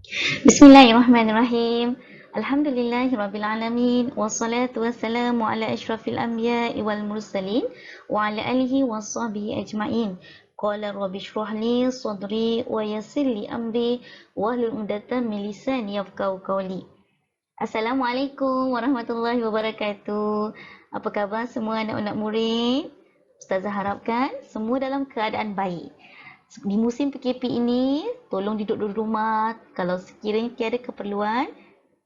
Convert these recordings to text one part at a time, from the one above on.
Bismillahirrahmanirrahim. Alhamdulillahirrabbilalamin. Wassalatu wassalamu ala ashrafil anbiya'i wal mursalin wa ala alihi wa sahbihi ajma'in. Qala rabbi shrah li sadri wa yassir li amri wahlul 'uqdatam min lisani yafqahu qawli. Assalamualaikum warahmatullahi wabarakatuh. Apa khabar semua anak-anak murid? Ustazah harapkan semua dalam keadaan baik. Di musim PKP ini, tolong duduk di rumah. Kalau sekiranya tiada keperluan,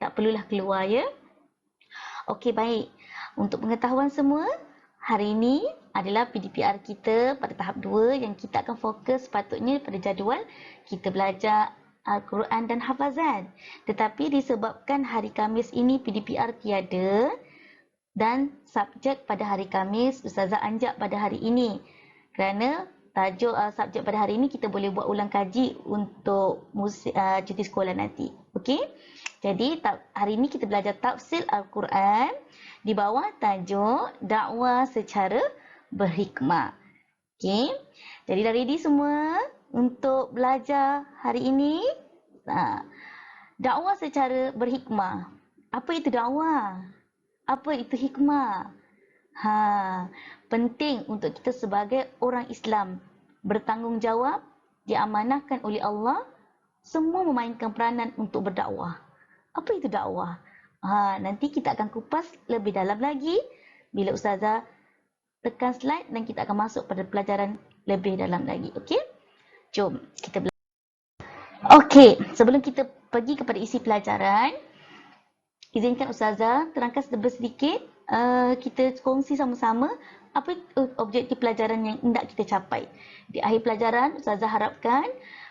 tak perlulah keluar ya. Okey, baik. Untuk pengetahuan semua, hari ini adalah PDPR kita pada tahap 2 yang kita akan fokus sepatutnya pada jadual kita belajar Al-Quran dan hafazan. Tetapi disebabkan hari Khamis ini PDPR tiada dan subjek pada hari Khamis Ustazah anjak pada hari ini. Kerana tajuk subjek pada hari ini kita boleh buat ulang kaji untuk cuti sekolah nanti. Okey? Jadi hari ini kita belajar tafsir Al-Quran di bawah tajuk dakwah secara berhikmah. Okey? Jadi dah ready semua untuk belajar hari ini? Dakwah secara berhikmah. Apa itu dakwah? Apa itu hikmah? Penting untuk kita sebagai orang Islam bertanggungjawab, diamanahkan oleh Allah, semua memainkan peranan untuk berdakwah. Apa itu dakwah? Nanti kita akan kupas lebih dalam lagi bila Ustazah tekan slide dan kita akan masuk pada pelajaran lebih dalam lagi. Okey? Jom kita belajar. Okey, sebelum kita pergi kepada isi pelajaran, izinkan Ustazah terangkan sedikit kita kongsi sama-sama apa objektif pelajaran yang hendak kita capai. Di akhir pelajaran, Ustazah harapkan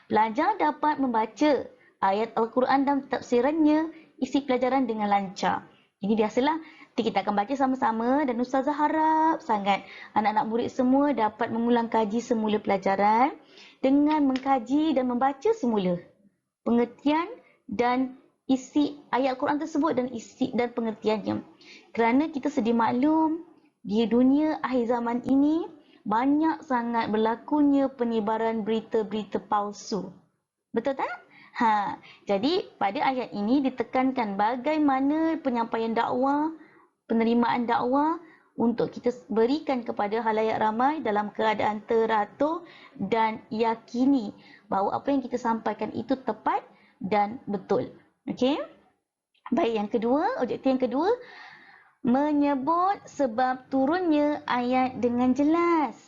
pelajar dapat membaca ayat Al-Quran dan tafsirannya, isi pelajaran dengan lancar. Ini biasalah, kita akan baca sama-sama dan Ustazah harap sangat anak-anak murid semua dapat mengulang kaji semula pelajaran dengan mengkaji dan membaca semula pengertian dan isi ayat Al-Quran tersebut dan isi dan pengertiannya. Kerana kita sedia maklum, di dunia akhir zaman ini banyak sangat berlakunya penyebaran berita-berita palsu. Betul tak? Jadi pada ayat ini ditekankan bagaimana penyampaian dakwah, penerimaan dakwah untuk kita berikan kepada halayak ramai dalam keadaan teratur dan yakini bahawa apa yang kita sampaikan itu tepat dan betul. Okey? Baik, yang kedua, objektif yang kedua, menyebut sebab turunnya ayat dengan jelas.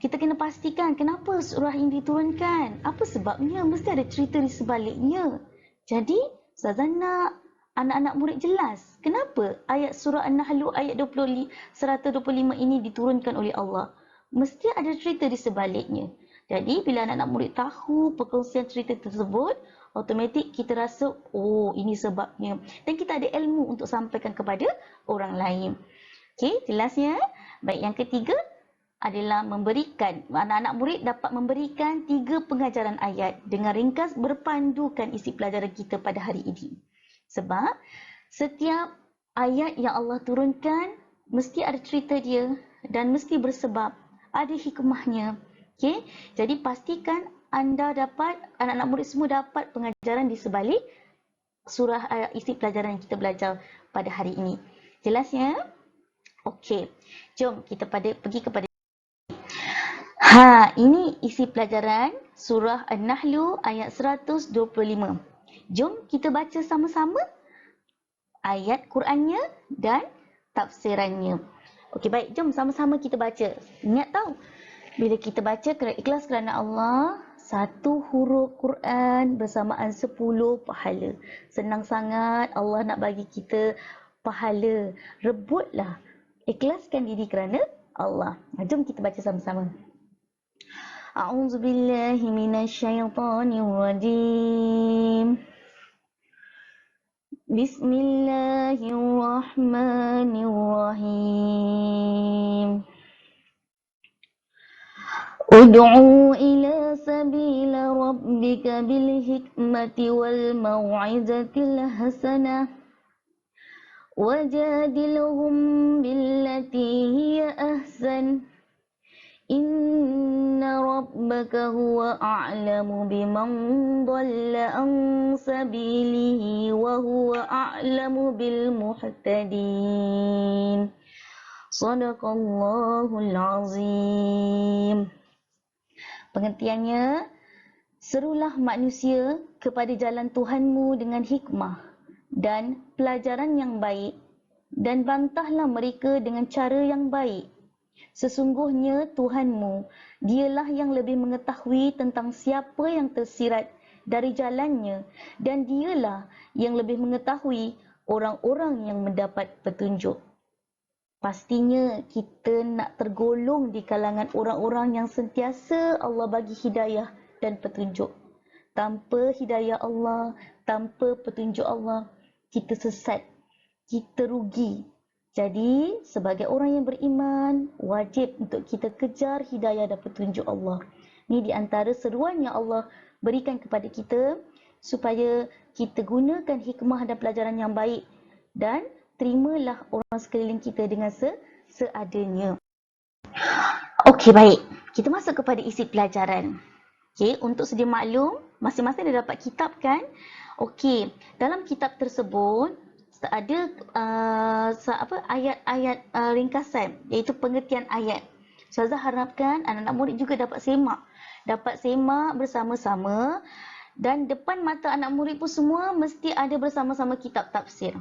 Kita kena pastikan kenapa surah ini diturunkan. Apa sebabnya? Mesti ada cerita di sebaliknya. Jadi, Ustazah nak anak-anak murid jelas kenapa ayat surah An-Nahl ayat 125 ini diturunkan oleh Allah. Mesti ada cerita di sebaliknya. Jadi, bila anak-anak murid tahu perkongsian cerita tersebut, automatik kita rasa, oh ini sebabnya. Dan kita ada ilmu untuk sampaikan kepada orang lain. Okey, jelasnya? Baik, yang ketiga adalah memberikan, anak-anak murid dapat memberikan 3 pengajaran ayat dengan ringkas berpandukan isi pelajaran kita pada hari ini. Sebab setiap ayat yang Allah turunkan mesti ada cerita dia dan mesti bersebab, ada hikmahnya. Okey, jadi pastikan anda dapat, anak-anak murid semua dapat pengajaran di sebalik surah isi pelajaran yang kita belajar pada hari ini. Jelasnya? Okey, jom kita pergi kepada ini isi pelajaran surah An-Nahl ayat 125. Jom kita baca sama-sama ayat Qurannya dan tafsirannya. Okey, baik, jom sama-sama kita baca. Ingat tahu, bila kita baca kerana ikhlas kerana Allah, 1 huruf Quran bersamaan 10 pahala. Senang sangat Allah nak bagi kita pahala. Rebutlah. Ikhlaskan diri kerana Allah. Jom kita baca sama-sama. A'udzubillahi minasyaitonirrajim. Bismillahirrahmanirrahim. Ud'u ila sabila rabbika bil hikmati wal mau'izatil hasanah wajadilhum billati hiya ahsan Inna rabbaka huwa a'lamu biman dhalla an sabilihi wa huwa a'lamu bil muhtadin. Sadaqallahul azim. Pengertiannya, serulah manusia kepada jalan Tuhanmu dengan hikmah dan pelajaran yang baik, dan bantahlah mereka dengan cara yang baik. Sesungguhnya Tuhanmu, dialah yang lebih mengetahui tentang siapa yang tersirat dari jalannya, dan dialah yang lebih mengetahui orang-orang yang mendapat petunjuk. Pastinya kita nak tergolong di kalangan orang-orang yang sentiasa Allah bagi hidayah dan petunjuk. Tanpa hidayah Allah, tanpa petunjuk Allah, kita sesat, kita rugi. Jadi, sebagai orang yang beriman, wajib untuk kita kejar hidayah dan petunjuk Allah. Ini di antara seruan yang Allah berikan kepada kita supaya kita gunakan hikmah dan pelajaran yang baik dan terimalah orang sekeliling kita dengan seadanya. Okey, baik. Kita masuk kepada isi pelajaran. Okey, untuk sedia maklum, masing-masing dah dapat kitab kan? Okey, dalam kitab tersebut ada ayat-ayat ringkasan, iaitu pengertian ayat. Ustazah harapkan anak-anak murid juga dapat semak bersama-sama, dan depan mata anak murid pun semua mesti ada bersama-sama kitab tafsir.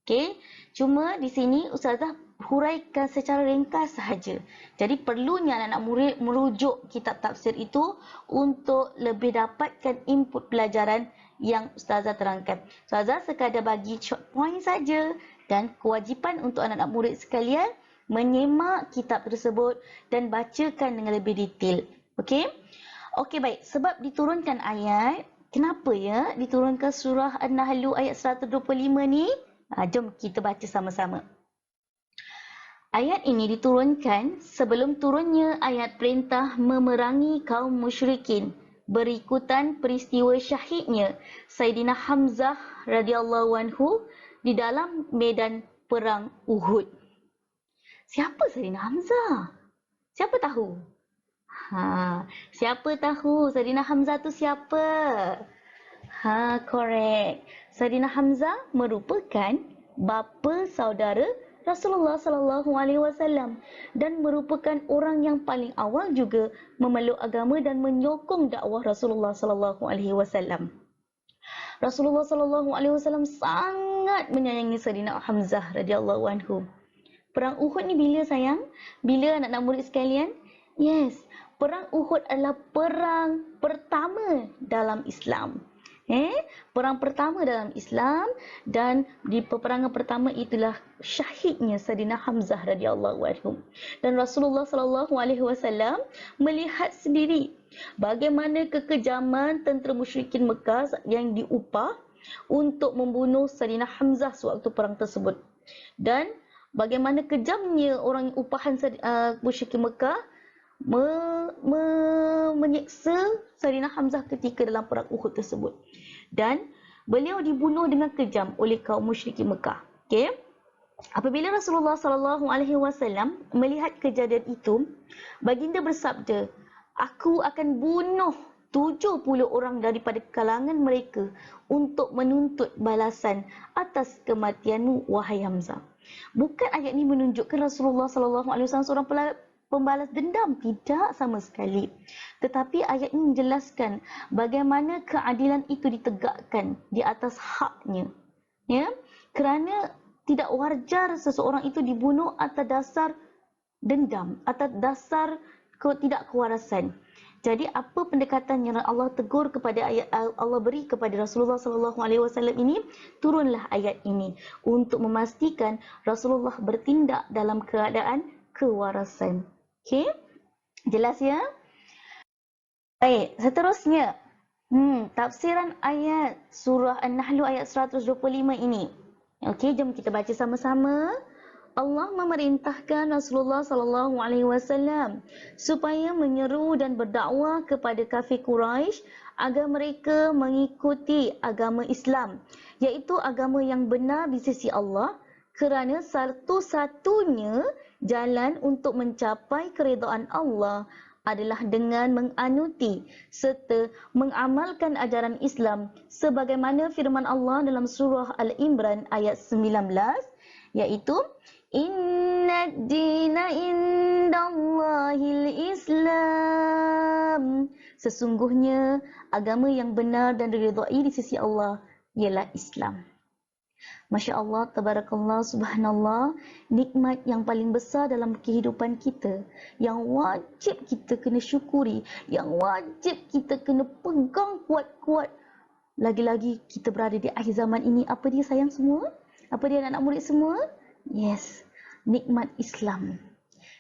Okey, cuma di sini Ustazah huraikan secara ringkas sahaja. Jadi perlunya anak-anak murid merujuk kitab tafsir itu untuk lebih dapatkan input pelajaran yang Ustazah terangkan. Ustazah sekadar bagi short point saja, dan kewajipan untuk anak-anak murid sekalian menyemak kitab tersebut dan bacakan dengan lebih detail. Okey? Okey, baik. Sebab diturunkan ayat, kenapa ya diturunkan surah An-Nahl ayat 125 ni? Jom kita baca sama-sama. Ayat ini diturunkan sebelum turunnya ayat perintah memerangi kaum musyrikin berikutan peristiwa syahidnya Saidina Hamzah radhiyallahu anhu di dalam medan perang Uhud. Siapa Saidina Hamzah? Siapa tahu? Siapa tahu Saidina Hamzah tu siapa? Correct. Saidina Hamzah merupakan bapa saudara Rasulullah sallallahu alaihi wasallam dan merupakan orang yang paling awal juga memeluk agama dan menyokong dakwah Rasulullah sallallahu alaihi wasallam. Rasulullah sallallahu alaihi wasallam sangat menyayangi Saidina Hamzah radhiyallahu anhu. Perang Uhud ni bila sayang? Bila anak-anak murid sekalian? Yes, perang Uhud adalah perang pertama dalam Islam. Perang pertama dalam Islam, dan di peperangan pertama itulah syahidnya Saidina Hamzah radhiyallahu anhu. Dan Rasulullah sallallahu alaihi wasallam melihat sendiri bagaimana kekejaman tentera musyrikin Mekah yang diupah untuk membunuh Saidina Hamzah sewaktu perang tersebut. Dan bagaimana kejamnya orang upahan musyrikin Mekah menyeksa Saidina Hamzah ketika dalam perang Uhud tersebut. Dan beliau dibunuh dengan kejam oleh kaum musyrikin Mekah. Okey. Apabila Rasulullah sallallahu alaihi wasallam melihat kejadian itu, baginda bersabda, "Aku akan bunuh 70 orang daripada kalangan mereka untuk menuntut balasan atas kematianmu, wahai Hamzah." Bukan ayat ini menunjukkan Rasulullah sallallahu alaihi wasallam seorang pembalas dendam, tidak sama sekali. Tetapi ayat ini menjelaskan bagaimana keadilan itu ditegakkan di atas haknya. Ya, kerana tidak wajar seseorang itu dibunuh atas dasar dendam, atas dasar tidak kewarasan. Jadi apa pendekatan yang Allah tegur kepada ayat Allah beri kepada Rasulullah sallallahu alaihi wasallam ini? Turunlah ayat ini untuk memastikan Rasulullah bertindak dalam keadaan kewarasan. Okey? Jelas ya? Baik, seterusnya. Tafsiran ayat surah An-Nahl ayat 125 ini. Okey, jom kita baca sama-sama. Allah memerintahkan Rasulullah sallallahu alaihi wasallam supaya menyeru dan berdakwah kepada kafir Quraisy agar mereka mengikuti agama Islam, iaitu agama yang benar di sisi Allah, Kerana satu-satunya jalan untuk mencapai keredaan Allah adalah dengan menganuti serta mengamalkan ajaran Islam sebagaimana firman Allah dalam surah Al-Imran ayat 19, iaitu Inna ad-dina indallahil Islam. Sesungguhnya agama yang benar dan diridai di sisi Allah ialah Islam. Masya Allah, tabarakallah, subhanallah, nikmat yang paling besar dalam kehidupan kita, yang wajib kita kena syukuri, yang wajib kita kena pegang kuat-kuat. Lagi-lagi kita berada di akhir zaman ini, apa dia sayang semua? Apa dia anak-anak murid semua? Yes, nikmat Islam.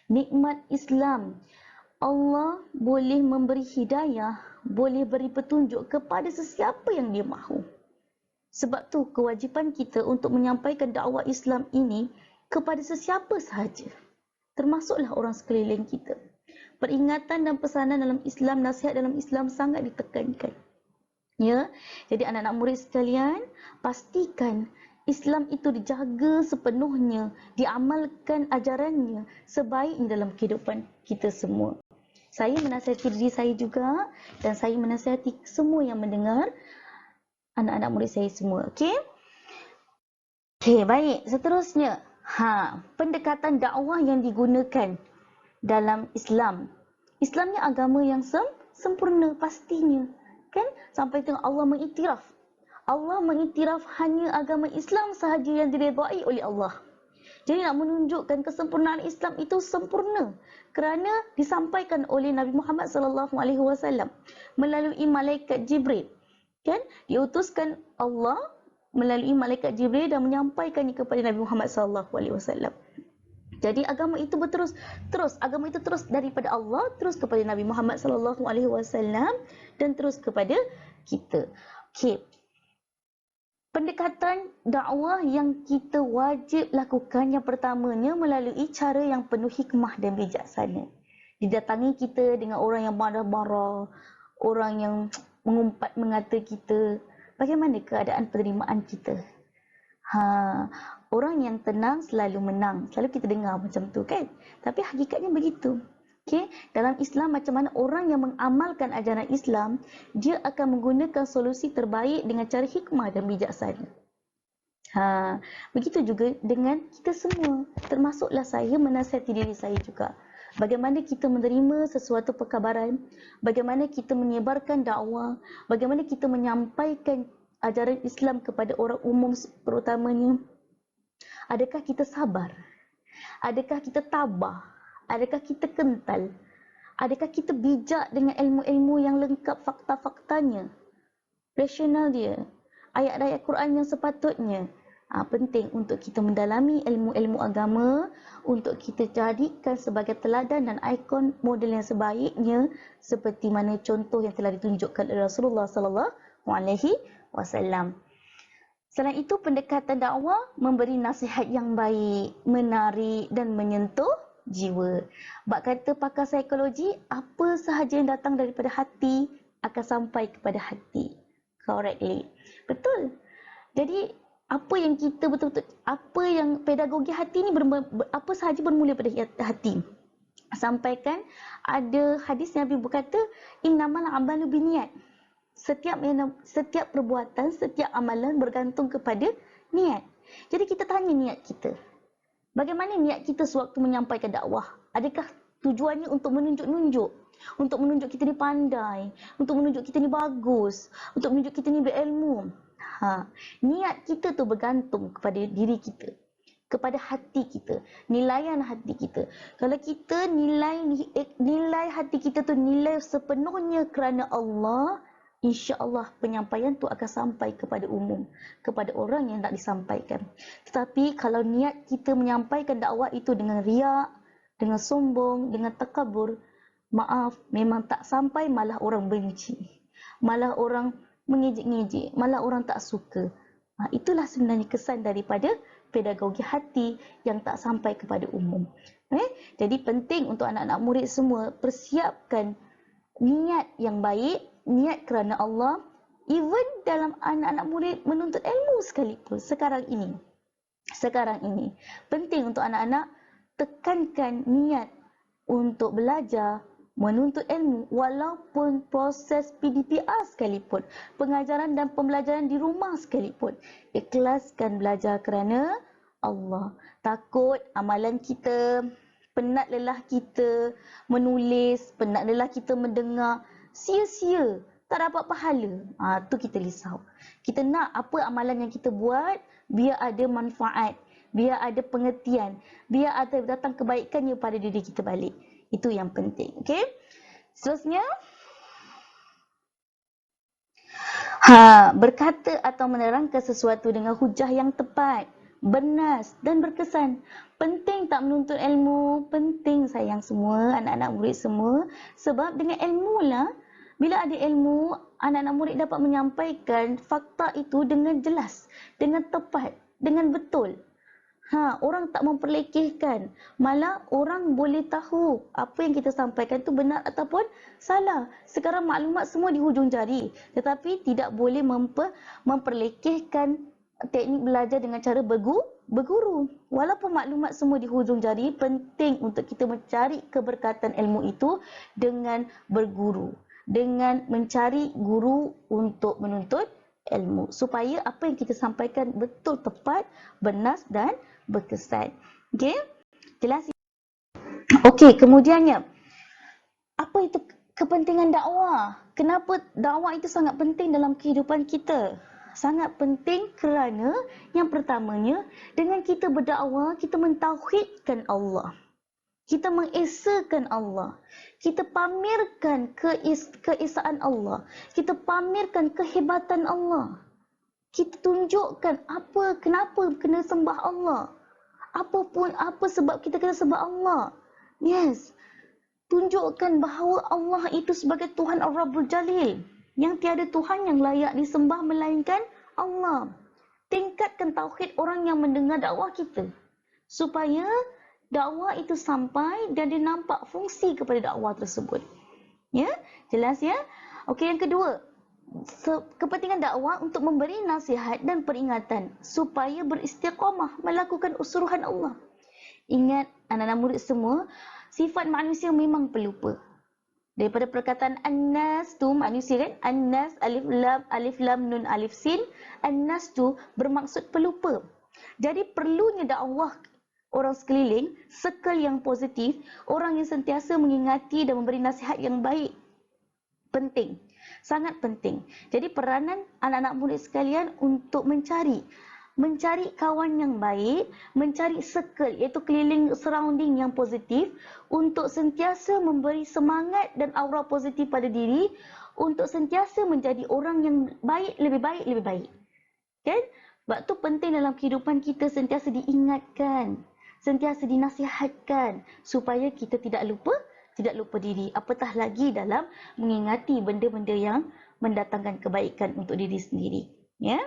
Nikmat Islam. Allah boleh memberi hidayah, boleh beri petunjuk kepada sesiapa yang dia mahu. Sebab tu kewajipan kita untuk menyampaikan dakwah Islam ini kepada sesiapa sahaja, termasuklah orang sekeliling kita. Peringatan dan pesanan dalam Islam, nasihat dalam Islam sangat ditekankan. Ya, jadi anak-anak murid sekalian, pastikan Islam itu dijaga sepenuhnya, diamalkan ajarannya sebaiknya dalam kehidupan kita semua. Saya menasihati diri saya juga dan saya menasihati semua yang mendengar, anak-anak murid saya semua. Okey? Okey, baik. Seterusnya, pendekatan dakwah yang digunakan dalam Islam. Islam ni agama yang sempurna pastinya. Kan? Sampai tengok Allah mengiktiraf. Allah mengiktiraf hanya agama Islam sahaja yang diredai oleh Allah. Jadi nak menunjukkan kesempurnaan Islam itu sempurna kerana disampaikan oleh Nabi Muhammad SAW melalui malaikat Jibril. Kan? Diutuskan Allah melalui malaikat Jibril dan menyampaikannya kepada Nabi Muhammad SAW. Jadi agama itu agama itu terus daripada Allah terus kepada Nabi Muhammad SAW dan terus kepada kita. Okey. Pendekatan dakwah yang kita wajib lakukan yang pertamanya melalui cara yang penuh hikmah dan bijaksana. Didatangi kita dengan orang yang marah-marah, orang yang mengumpat mengata kita, bagaimana keadaan penerimaan kita? Orang yang tenang selalu menang. Selalu kita dengar macam tu kan? Tapi hakikatnya begitu. Okay? Dalam Islam, macam mana orang yang mengamalkan ajaran Islam, dia akan menggunakan solusi terbaik dengan cara hikmah dan bijaksana. Begitu juga dengan kita semua. Termasuklah saya menasihati diri saya juga. Bagaimana kita menerima sesuatu perkabaran, bagaimana kita menyebarkan dakwah, bagaimana kita menyampaikan ajaran Islam kepada orang umum terutamanya. Adakah kita sabar? Adakah kita tabah? Adakah kita kental? Adakah kita bijak dengan ilmu-ilmu yang lengkap fakta-faktanya? Rasional dia. Ayat-ayat Quran yang sepatutnya. Penting untuk kita mendalami ilmu-ilmu agama, untuk kita jadikan sebagai teladan dan ikon model yang sebaiknya seperti mana contoh yang telah ditunjukkan oleh Rasulullah SAW. Selain itu, pendekatan dakwah memberi nasihat yang baik, menarik dan menyentuh jiwa. Bak kata pakar psikologi, apa sahaja yang datang daripada hati akan sampai kepada hati. Correctly. Betul. Jadi apa yang kita betul-betul, apa yang pedagogi hati ni apa sahaja bermula pada hati. Sampaikan ada hadis Nabi berkata, innamal amalu binniyat. Setiap perbuatan, setiap amalan bergantung kepada niat. Jadi kita tanya niat kita. Bagaimana niat kita sewaktu menyampaikan dakwah? Adakah tujuannya untuk menunjuk-nunjuk? Untuk menunjuk kita ni pandai, untuk menunjuk kita ni bagus, untuk menunjuk kita ni berilmu. Niat kita tu bergantung kepada diri kita, kepada hati kita, nilaian hati kita. Kalau kita nilai hati kita tu nilai sepenuhnya kerana Allah, insya-Allah penyampaian tu akan sampai kepada umum, kepada orang yang nak disampaikan. Tetapi kalau niat kita menyampaikan dakwah itu dengan riak, dengan sombong, dengan takabur, maaf, memang tak sampai, malah orang benci. Malah orang mengejek-ngejek, malah orang tak suka. Itulah sebenarnya kesan daripada pedagogi hati yang tak sampai kepada umum. Jadi penting untuk anak-anak murid semua persiapkan niat yang baik, niat kerana Allah, even dalam anak-anak murid menuntut ilmu sekalipun sekarang ini. sekarang ini. Penting untuk anak-anak tekankan niat untuk belajar, menuntut ilmu walaupun proses PDPR sekalipun, pengajaran dan pembelajaran di rumah sekalipun. Ikhlaskan belajar kerana Allah. Takut amalan kita, penat lelah kita menulis, penat lelah kita mendengar, sia-sia, tak dapat pahala. Tu kita risau. Kita nak apa amalan yang kita buat, biar ada manfaat, biar ada pengertian, biar ada datang kebaikannya pada diri kita balik. Itu yang penting. Okey? Seterusnya, berkata atau menerangkan sesuatu dengan hujah yang tepat, bernas dan berkesan. Penting tak menuntut ilmu, penting sayang semua, anak-anak murid semua. Sebab dengan ilmu lah, bila ada ilmu, anak-anak murid dapat menyampaikan fakta itu dengan jelas, dengan tepat, dengan betul. Orang tak memperlekehkan. Malah orang boleh tahu apa yang kita sampaikan itu benar ataupun salah. Sekarang maklumat semua di hujung jari. Tetapi tidak boleh memperlekehkan teknik belajar dengan cara berguru. Walaupun maklumat semua di hujung jari, penting untuk kita mencari keberkatan ilmu itu dengan berguru. Dengan mencari guru untuk menuntut ilmu. Supaya apa yang kita sampaikan betul, tepat, bernas dan berkesan. Okey? Jelas? Okey, kemudiannya, apa itu kepentingan dakwah? Kenapa dakwah itu sangat penting dalam kehidupan kita? Sangat penting kerana yang pertamanya, dengan kita berdakwah, kita mentauhidkan Allah. Kita mengesakan Allah. Kita pamerkan keesaan Allah. Kita pamerkan kehebatan Allah. Kita tunjukkan kenapa kena sembah Allah. Apa sebab kita kena sembah Allah. Yes. Tunjukkan bahawa Allah itu sebagai Tuhan Ar-Rabbul Jalil. Yang tiada Tuhan yang layak disembah melainkan Allah. Tingkatkan tauhid orang yang mendengar dakwah kita. Supaya dakwah itu sampai dan dia nampak fungsi kepada dakwah tersebut. Ya, jelas ya? Okey, yang kedua, kepentingan dakwah untuk memberi nasihat dan peringatan supaya beristiqamah melakukan usuruhan Allah. Ingat anak-anak murid semua, sifat manusia memang pelupa. Daripada perkataan an-nas tu, manusia kan? An-nas, alif lam nun alif sin. An-nas tu bermaksud pelupa. Jadi perlunya dakwah orang sekeliling, circle yang positif, orang yang sentiasa mengingati dan memberi nasihat yang baik. Penting. Sangat penting. Jadi peranan anak-anak murid sekalian untuk mencari kawan yang baik, mencari circle iaitu keliling surrounding yang positif untuk sentiasa memberi semangat dan aura positif pada diri untuk sentiasa menjadi orang yang baik, lebih baik. Kan? Sebab tu penting dalam kehidupan kita sentiasa diingatkan, sentiasa dinasihatkan supaya kita tidak lupa diri. Apatah lagi dalam mengingati benda-benda yang mendatangkan kebaikan untuk diri sendiri. Ya.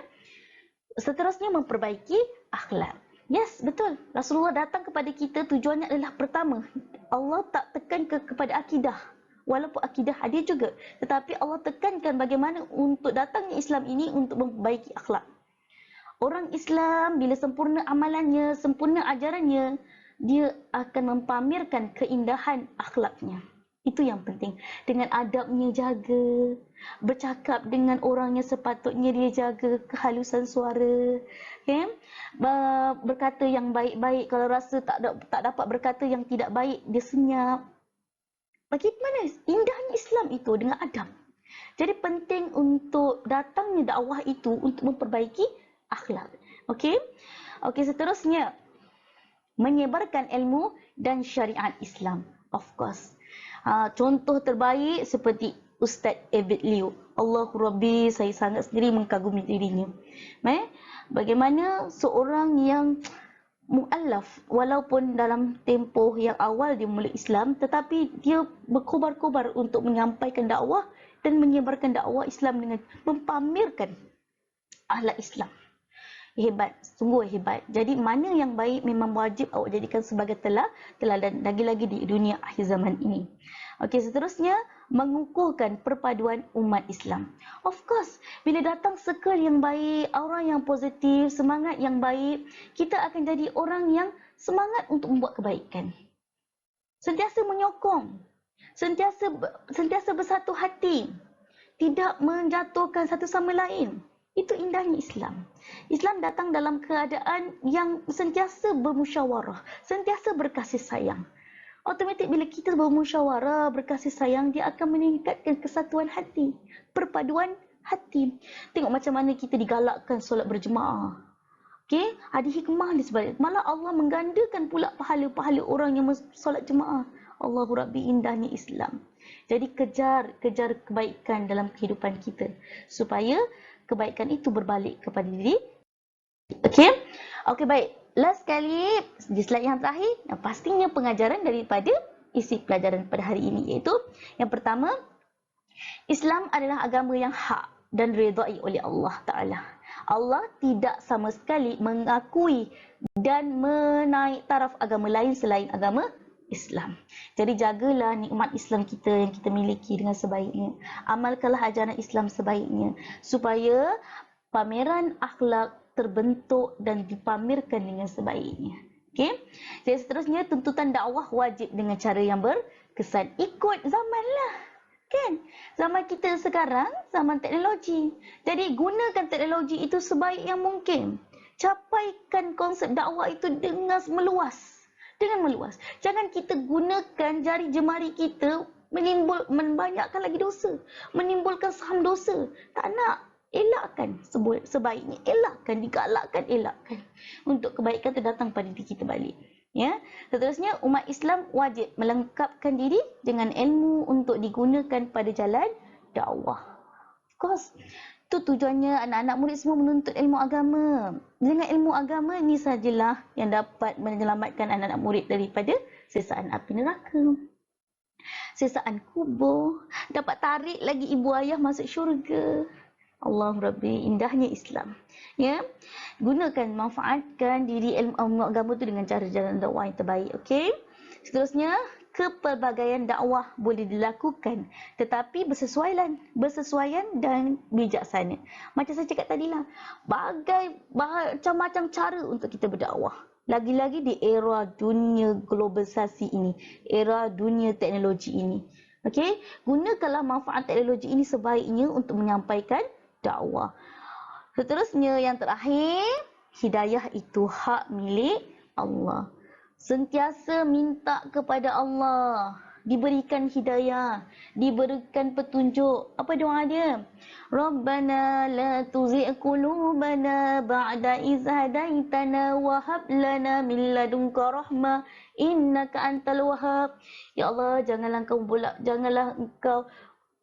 Seterusnya memperbaiki akhlak. Yes, betul. Rasulullah datang kepada kita tujuannya adalah pertama, Allah tak tekan kepada akidah. Walaupun akidah hadir juga. Tetapi Allah tekankan bagaimana untuk datangnya Islam ini untuk memperbaiki akhlak. Orang Islam bila sempurna amalannya, sempurna ajarannya, dia akan mempamerkan keindahan akhlaknya. Itu yang penting. Dengan adabnya jaga, bercakap dengan orang yang sepatutnya dia jaga, kehalusan suara, okay? Berkata yang baik-baik, kalau rasa tak dapat berkata yang tidak baik, dia senyap. Bagaimana indahnya Islam itu dengan adab. Jadi penting untuk datangnya dakwah itu untuk memperbaiki akhlak. Okey? Okey, seterusnya menyebarkan ilmu dan syariat Islam. Of course. Contoh terbaik seperti Ustaz Abid Liu. Allahu Rabbi, saya sangat sendiri mengagumi dirinya. Bagaimana seorang yang mu'allaf, walaupun dalam tempoh yang awal dia mula Islam, tetapi dia berkobar-kobar untuk menyampaikan dakwah dan menyebarkan dakwah Islam dengan mempamerkan akhlak Islam. Hebat, sungguh hebat. Jadi mana yang baik memang wajib awak jadikan sebagai teladan lagi-lagi di dunia akhir zaman ini. Okey, seterusnya mengukuhkan perpaduan umat Islam. Of course, bila datang circle yang baik, orang yang positif, semangat yang baik, kita akan jadi orang yang semangat untuk membuat kebaikan. Sentiasa menyokong, sentiasa bersatu hati, tidak menjatuhkan satu sama lain. Itu indahnya Islam. Islam datang dalam keadaan yang sentiasa bermusyawarah, sentiasa berkasih sayang. Automatik bila kita bermusyawarah, berkasih sayang, dia akan meningkatkan kesatuan hati, perpaduan hati. Tengok macam mana kita digalakkan solat berjemaah. Okay? Ada hikmah di sebalik. Malah Allah menggandakan pula pahala-pahala orang yang solat jemaah. Allahu Rabbi, indahnya Islam. Jadi kejar kebaikan dalam kehidupan kita supaya kebaikan itu berbalik kepada diri. Okey? Okey, baik. Last sekali, di slide yang terakhir, yang pastinya pengajaran daripada isi pelajaran pada hari ini, iaitu yang pertama, Islam adalah agama yang hak dan diredai oleh Allah Ta'ala. Allah tidak sama sekali mengakui dan menaik taraf agama lain selain agama Islam. Jadi jagalah nikmat Islam kita yang kita miliki dengan sebaiknya. Amalkanlah ajaran Islam sebaiknya supaya pameran akhlak terbentuk dan dipamerkan dengan sebaiknya. Okey. Jadi seterusnya, tuntutan dakwah wajib dengan cara yang berkesan. Ikut zaman lah. Kan? Zaman kita sekarang, zaman teknologi. Jadi gunakan teknologi itu sebaik yang mungkin. Capaikan konsep dakwah itu dengan meluas. Jangan kita gunakan jari jemari kita membanyakkan lagi dosa. Menimbulkan saham dosa. Tak nak. Elakkan sebaiknya. Elakkan. Untuk kebaikan itu datang pada diri kita balik. Ya, seterusnya umat Islam wajib melengkapkan diri dengan ilmu untuk digunakan pada jalan dakwah. Of course, itu tujuannya anak-anak murid semua menuntut ilmu agama. Dengan ilmu agama ni sajalah yang dapat menyelamatkan anak-anak murid daripada sesaan api neraka, sesaan kubur, dapat tarik lagi ibu ayah masuk syurga. Allah Rabbi, indahnya Islam. Ya, gunakan, manfaatkan diri ilmu agama tu dengan cara jalan dakwah yang terbaik. Okey. Seterusnya, kepelbagaian dakwah boleh dilakukan, tetapi bersesuaian dan bijaksana. Macam saya cakap tadi lah, macam-macam cara untuk kita berdakwah. Lagi-lagi di era dunia globalisasi ini, era dunia teknologi ini. Okey, gunakanlah manfaat teknologi ini sebaiknya untuk menyampaikan dakwah. Seterusnya, yang terakhir, hidayah itu hak milik Allah. Sentiasa minta kepada Allah diberikan hidayah, diberikan petunjuk. Apa doa dia? Rabbana la tuzigh qulubana ba'da idh hadaitana wa hab lana min ladunka rahmah innaka antal wahhab. Ya Allah, janganlah engkau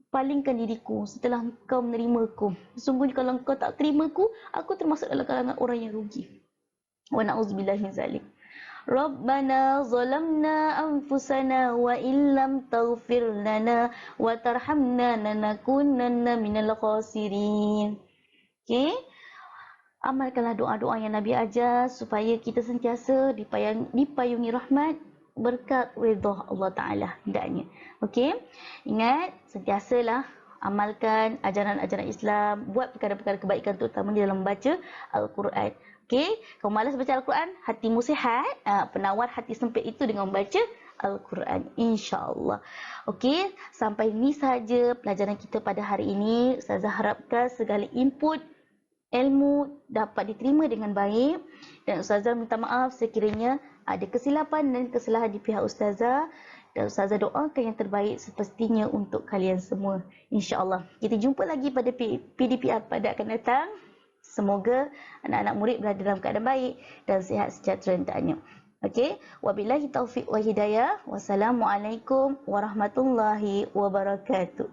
palingkan diriku setelah engkau menerimaku. Sesungguhnya kalau engkau tak terimaku, aku termasuk dalam kalangan orang yang rugi. Wa na'udzubillahi min zalik. Rabbana zalamna anfusana wa illam taghfir lana wa tarhamna lanakunanna minal khasirin. Okey. Amalkanlah doa-doa yang Nabi ajar supaya kita sentiasa dipayungi rahmat, berkat redha Allah Ta'ala hendaknya. Okey. Ingat, sentiasalah amalkan ajaran-ajaran Islam, buat perkara-perkara kebaikan terutama di dalam membaca Al-Quran. Okey, kau malas baca Al-Quran, hatimu sihat, penawar hati sempit itu dengan membaca Al-Quran, insya-Allah. Okey, sampai ini saja pelajaran kita pada hari ini. Ustazah harapkan segala input ilmu dapat diterima dengan baik, dan Ustazah minta maaf sekiranya ada kesilapan dan kesalahan di pihak Ustazah, dan Ustazah doakan yang terbaik sepastinya untuk kalian semua, insya-Allah. Kita jumpa lagi pada PDPR pada akan datang. Semoga anak-anak murid berada dalam keadaan baik dan sihat sejahtera hendaknya. Okey, wabillahi taufiq wa hidayah. Wassalamualaikum warahmatullahi wabarakatuh.